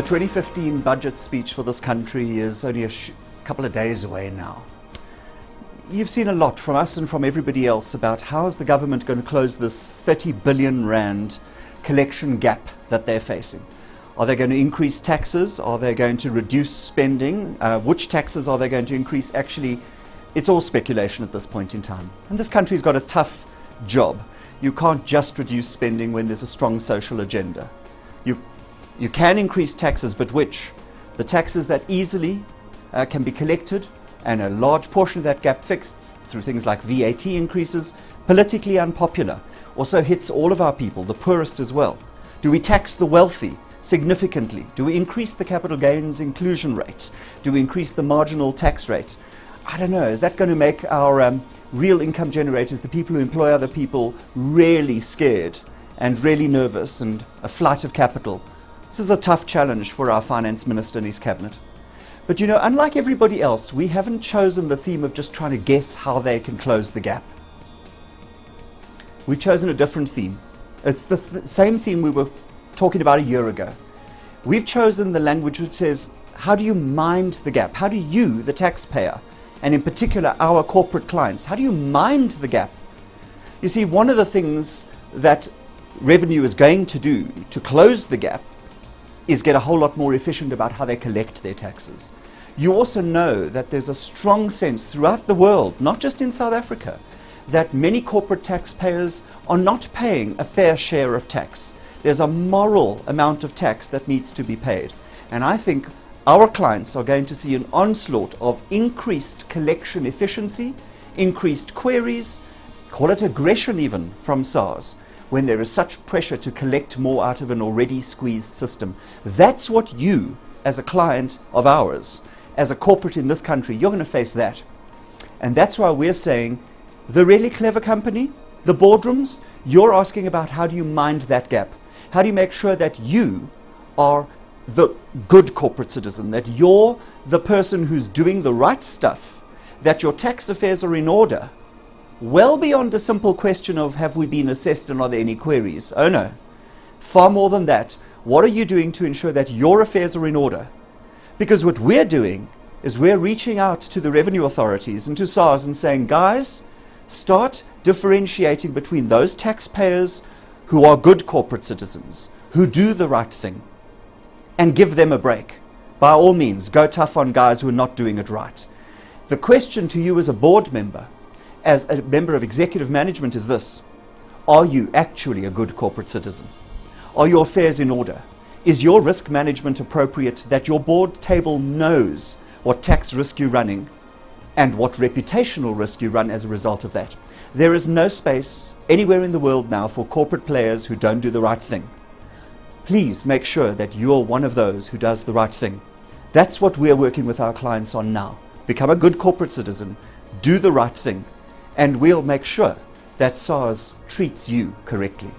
The 2015 budget speech for this country is only a couple of days away now. You've seen a lot from us and from everybody else about how is the government going to close this 30 billion rand collection gap that they're facing. Are they going to increase taxes? Are they going to reduce spending? Which taxes are they going to increase? Actually, it's all speculation at this point in time. And this country's got a tough job. You can't just reduce spending when there's a strong social agenda. You can increase taxes, but which? The taxes that easily can be collected and a large portion of that gap fixed through things like VAT increases, politically unpopular, also hits all of our people, the poorest as well. Do we tax the wealthy significantly? Do we increase the capital gains inclusion rate? Do we increase the marginal tax rate? I don't know. Is that going to make our real income generators, the people who employ other people, really scared and really nervous and a flight of capital? This is a tough challenge for our finance minister and his cabinet. But you know, unlike everybody else, we haven't chosen the theme of just trying to guess how they can close the gap. We've chosen a different theme. It's the same theme we were talking about a year ago. We've chosen the language which says, how do you mind the gap? How do you, the taxpayer, and in particular our corporate clients, how do you mind the gap? You see, one of the things that revenue is going to do to close the gap is get a whole lot more efficient about how they collect their taxes. You also know that there's a strong sense throughout the world, not just in South Africa, that many corporate taxpayers are not paying a fair share of tax. There's a moral amount of tax that needs to be paid. And I think our clients are going to see an onslaught of increased collection efficiency, increased queries, call it aggression even, from SARS, when there is such pressure to collect more out of an already squeezed system. That's what you, as a client of ours, as a corporate in this country, you're going to face that. And that's why we're saying, the really clever company, the boardrooms, you're asking about how do you mind that gap? How do you make sure that you are the good corporate citizen, that you're the person who's doing the right stuff, that your tax affairs are in order, well beyond a simple question of have we been assessed and are there any queries? Oh no, far more than that. What are you doing to ensure that your affairs are in order? Because what we're doing is we're reaching out to the revenue authorities and to SARS and saying, guys, start differentiating between those taxpayers who are good corporate citizens, who do the right thing, and give them a break. By all means, go tough on guys who are not doing it right. The question to you as a board member, as a member of executive management, is this: are you actually a good corporate citizen? Are your affairs in order? Is your risk management appropriate, that your board table knows what tax risk you're running and what reputational risk you run as a result of that? There is no space anywhere in the world now for corporate players who don't do the right thing. Please make sure that you're one of those who does the right thing. That's what we're working with our clients on now. Become a good corporate citizen, do the right thing, and we'll make sure that SARS treats you correctly.